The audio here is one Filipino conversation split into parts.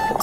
Good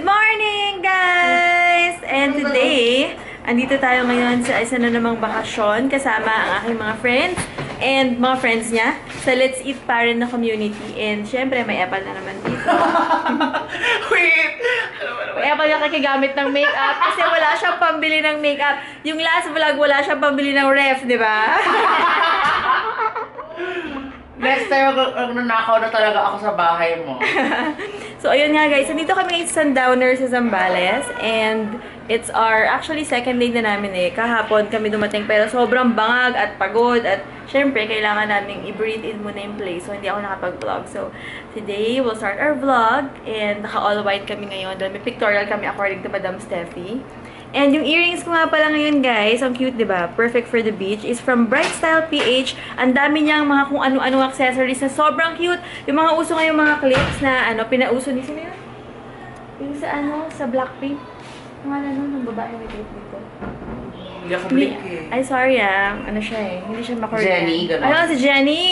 morning, guys! And today, andito tayo ngayon sa isa na namang bakasyon kasama ang aking mga friends and mga friends niya sa Let's Eat Parent na community. And syempre, may Apple na naman dito. Wait! May Apple na kakigamit ng makeup kasi wala siyang pambili ng makeup. Yung last vlog, wala siyang pambili ng ref, di ba? Next time, nanakaw na talaga ako sa bahay mo. So, ayun nga guys. Nandito kami ngayon sa Sundowner sa Zambales. And it's our actually second day na namin eh. Kahapon kami dumating pero sobrang bangag at pagod. At syempre, kailangan namin i-breathe in muna yung place. So, hindi ako nakapag-vlog. So, today, we'll start our vlog. And naka-all white kami ngayon. Dahil may pictorial kami according to Madam Steffi. And yung earrings ko nga pala ngayon, guys, ang cute, diba? Perfect for the beach. Is from Bright Style PH. Ang dami niyang mga kung ano-ano accessories na sobrang cute. Yung mga uso ngayong mga clips na, pinauso ni sino yun? Yung sa, sa Blackpink. Yung ng babae may clip dito. Hindi ako blink eh. Ay, sorry Ano siya eh. Hindi siya makorean. Jenny, gano'n. Ayun, si Jenny!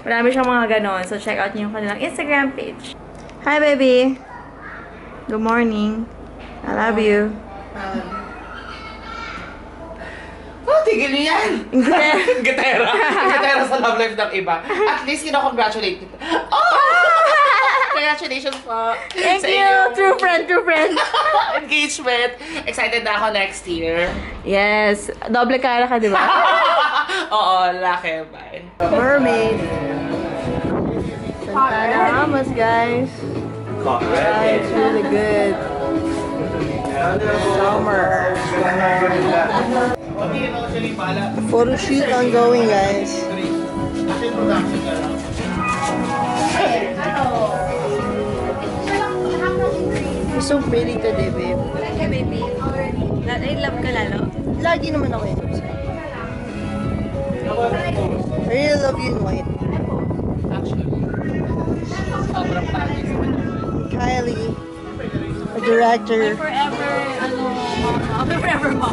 Marami siyang mga gano'n. So, check out niyo yung kanilang Instagram page. Hi, baby! Good morning. I love you. Tigil niyo yan! Gitera. Gitera sa love life ng iba. At least, congratulate kita. Congratulations po. Thank you! True friend, true friend. Engagement. Excited na ako next year. Yes. Doble cara ka, di ba? Oo, laki. Bye. Mermaid. Santana Ramos, guys. It's really good. Summer. Photo shoot ongoing, guys. You're so pretty today, babe. Thank you, baby. I love ka lalo. Lagi naman ako yun. I really love you in white. Kylie, a director. Forever, forever mo.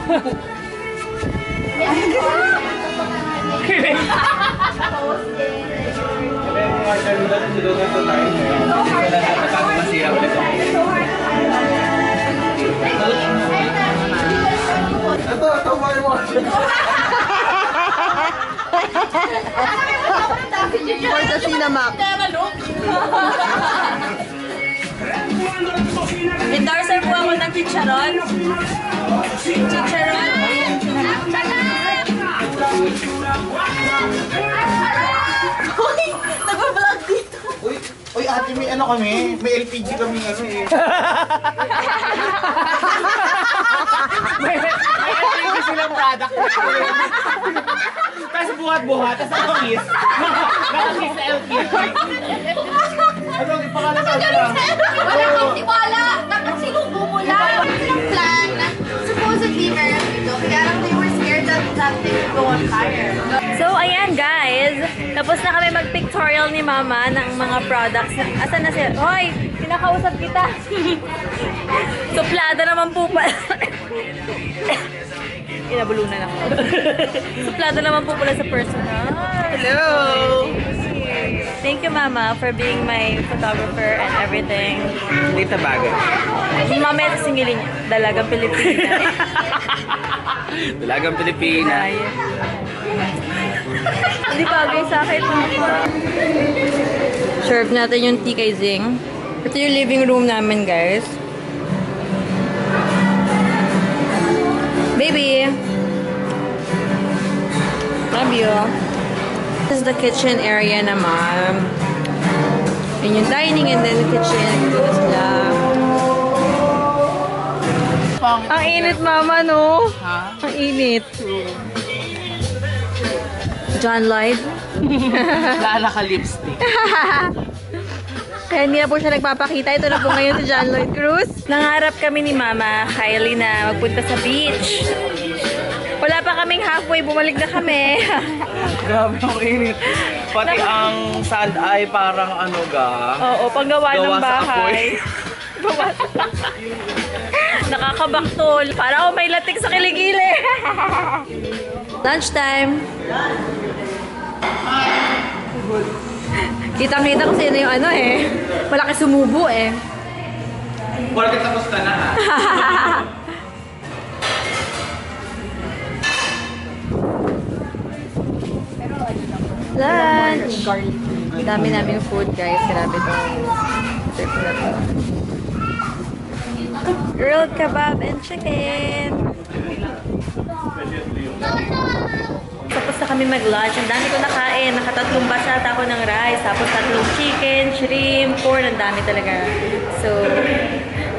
For the Cinemax. Endorser po ako ng chicharon. Chicharon. Uy! Nag-vlog dito. Uy, ate, may kami? May LPG kami eh. may LPG silang product. Tapos buhat-buhat, tapos nakakis. Nakakis sa LPG. Ano, yung pangalan sa akin? Wala kang tiwala. Dapat sinubo mo lang. Yung plan, supposedly meron dito. Kaya lang they were scared that something would go on fire. So, ayan guys. Tapos na kami mag-pictorial ni Mama ng mga products. Asan na siya? Hoy! Pinakausap kita. Suplada naman po pala. Inabulunan ako. Suplada naman po pala sa personal. Hello! Thank you, Mama, for being my photographer and everything. Hindi ta bagay. Mamaya sa singilin niya. Dalagang Pilipina. Dalagang Pilipina. Hindi bagay sa akin, Mama. Serve natin yung tea kay Zing. Ito yung living room namin, guys. Baby! Love you. This is the kitchen area naman. Yun yung dining and then the kitchen. Ito sila. Ang init, Mama, no? Ha? Ang init. John Lloyd. Lala ka lipstick. Kaya hindi na po siya nagpapakita. Ito na po ngayon si John Lloyd Cruz. Nangarap kami ni Mama Kylie na magpunta sa beach. Wala pa kaming halfway, bumalik na kami. Grabe ang init. Pati ang sand ay parang ano ga. Oo, panggawa ng sa apoy. bahay. Nakakabaktol. Para ako may latik sa kiligili. Lunchtime! Kitang-kita ko sino yung ano eh. Malaki sumubo eh. Porket tapos ka na ha. Lunch! Dami naming food guys. Grabe to. Trip na to. Grilled kebab and chicken. Tapos na kami mag-lunch. Ang dami ko nakain. Nakatatlong basa ako ng rice. Tapos tatlong chicken, shrimp, corn. Ang dami talaga. So,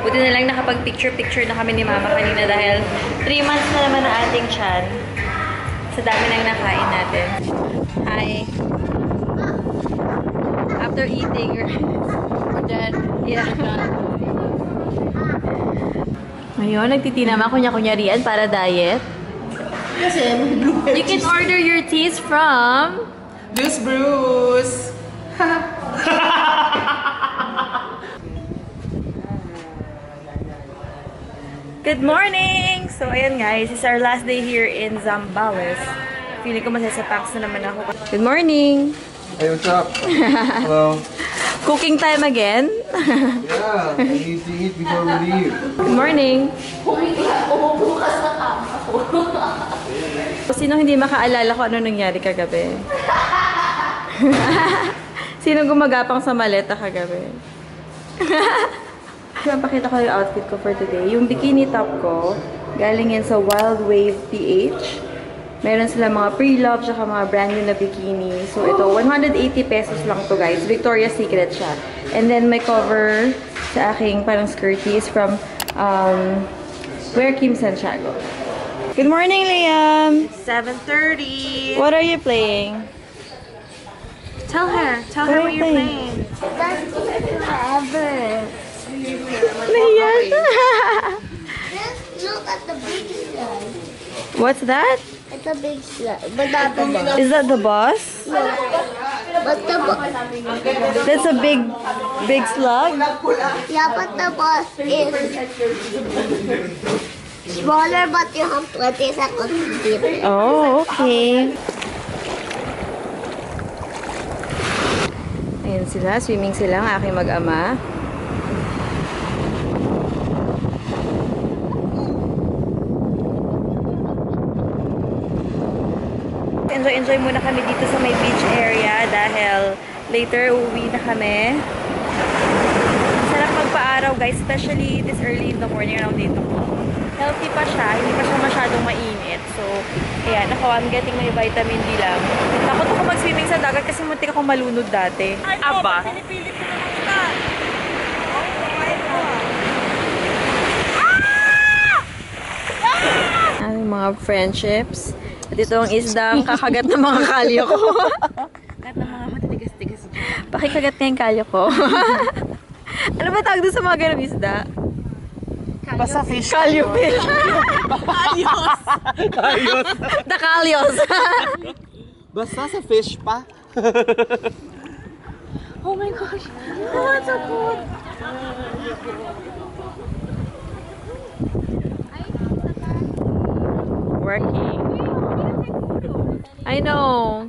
buti na lang nakapag-picture-picture na kami ni Mama kanina dahil 3 months na naman ang ating tiyan. Sa dami nang nakain natin. Hi. After eating, we're done. Yeah. Ngayon, nagtitinam ako kunya-kunyarian para diet. Kasi, You can order your teas from... Juice Bruce! Good morning! So, ayan guys, it's our last day here in Zambales. Feeling ko masasapaks na naman ako. Good morning! Hey, what's up? Hello. Cooking time again? Yeah, I need to eat before we leave. Good morning! umubukas na kama ako. Sino hindi makaalala ko ano nangyari kagabi? Sino gumagapang sa maleta kagabi? Pakita ko yung outfit ko for today. Yung bikini top ko, galing yan sa Wild Wave PH. Meron sila mga pre-love tsaka mga brand new na bikini. So ito, 180 pesos lang to guys. Victoria's Secret siya. And then my cover sa aking parang skirty is from Wear Kim Santiago. Good morning, Liam! 7:30. What are you playing? Tell her what you're playing. That's forever. Liam! Just look at the big slide. What's that? It's a big slide. But not the boss. Is that the boss? But the boss. That's a big slug? Yeah, but the boss is smaller, but you have 20 seconds to beat it. Oh, okay. Ayan sila, swimming sila ang aking mag-ama. Enjoy muna kami dito sa may beach area dahil later uuwi na kami. Sarap magpa-araw guys, especially this early in the morning around dito ko. Healthy pa siya, hindi pa siya masyadong mainit. So, ayan, ako, I'm getting my vitamin D lang. Takot ako mag-swimming sa dagat kasi muntik akong malunod dati. Aba. Ang mga friendships. At ito ang isdang kakagat ng mga kalyo ko. Kahit ng mga matitigas-tigas dyan. Pakikagat nga yung kalyo ko. Ano ba tawag doon sa mga ganong isda? Basta fish. Kalyo fish. Ayos. Ayos. The kalyos. Basta sa fish pa. Oh my gosh. Oh, it's so good. Working. I know.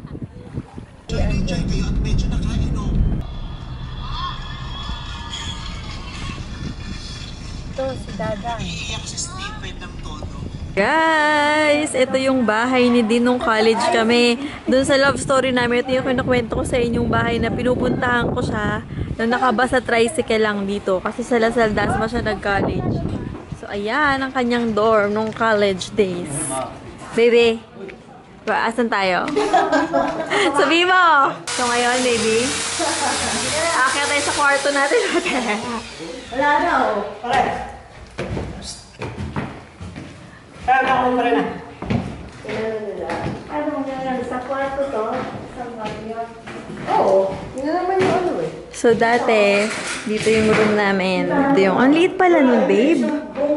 Guys, ito yung bahay ni Din nung college kami. Doon sa love story namin, ito yung kinukwento ko sa inyong bahay na pinupuntahan ko siya nung nakabasa tricycle lang dito. Kasi sa Lasal Dasma siya nag-college. So, ayan ang kanyang dorm nung college days. Baby, asan tayo? Sabi mo! So, ngayon, baby, aakyat tayo sa kwarto natin. Wala na oh. Pare. Kaya na ako pare na. Ano mo yan? Sa kwarto to? Sa kwarto? Oo. Yun na naman yung ano eh. So, dati, dito yung room namin. Ito yung, ang liit pala nun, babe.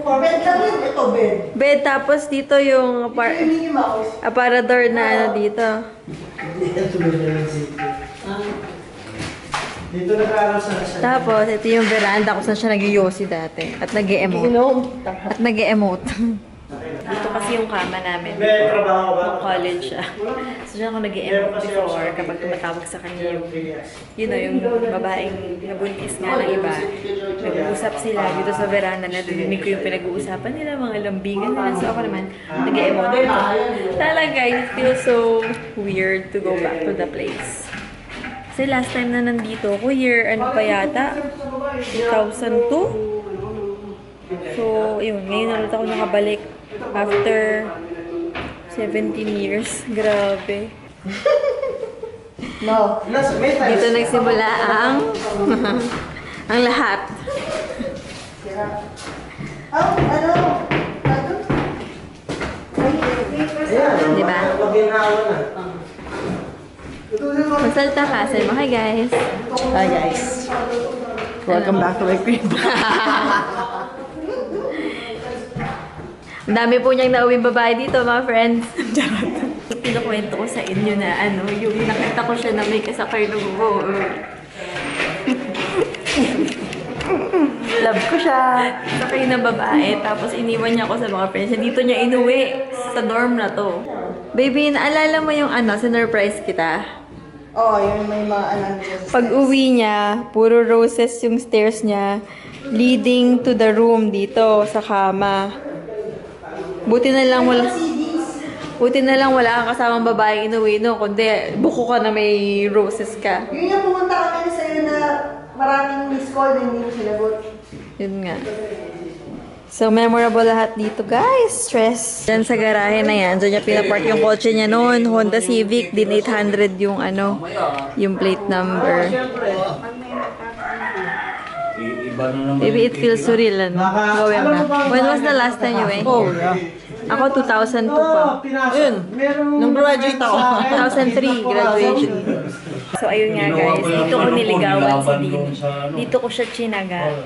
Bed lang yun. Ito bed. Bed, tapos dito yung Minnie Mouse. aparador na ano dito. Dito nag-aaral sa Lasal. Tapos, ito yung veranda kung saan siya nag-yosi dati. At nag-e-emote. At nag-e-emote. Dito kasi yung kama namin. May trabaho ba? Nung college siya. So, dyan ako nag-e-empty before kapag tumatawag sa kanya yung, yung babaeng nabuntis nga ng iba. Nag-uusap sila dito sa veranda na narinig ko yung pinag-uusapan nila, mga lambingan nila. So, ako naman, nag-e-emote dito. Talaga, it feels so weird to go back to the place. Kasi last time na nandito ako, ano pa yata? 2002? So, yun. Ngayon na ulit ako nakabalik after 17 years. Grabe. No. Dito nagsimula ang ang lahat. Ano? Di ba? Maginawa na. Magsalta ka. Sabi mo, hi guys. Hi guys. Welcome back to my crib. Ang dami po niyang nauwing babae dito, mga friends. Pinukwento ko sa inyo na yung nakita ko siya na may kasakay ng buo. Love ko siya. Sakay na babae, tapos iniwan niya ako sa mga friends. Dito niya inuwi sa dorm na to. Baby, naalala mo yung sinurprise kita? Oo, yun may mga Pag uwi niya, puro roses yung stairs niya leading to the room dito sa kama. Buti na lang wala kang kasamang babae inuwi, no? Kundi buko ka na may roses ka. Yun yung pumunta kami sa'yo na maraming miss call na hindi mo sinagot. Yun nga. So, memorable lahat dito, guys. Stress. Diyan sa garahe na yan. Diyan niya pinapark yung kotse niya noon. Honda Civic. Din 800 yung yung plate number. Maybe it feels surreal, Going back. When was the last time you went? Oh, yeah. Ako, 2002 pa. Yun. Nung graduate ako. 2003, graduation. So, ayun nga, guys. Dito ko niligawan si Dean. Dito ko siya chinaga.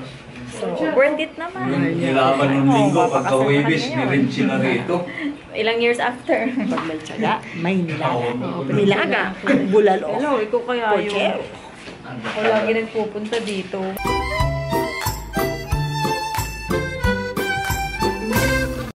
So, worth it naman. Nilaban ng linggo, pagka-Webis, nirin sila rito. Ilang years after. Pag may tiyaga, may nilaga. Nilaga. Bulalo. Hello, ikaw kaya yun. Ako lagi nagpupunta dito.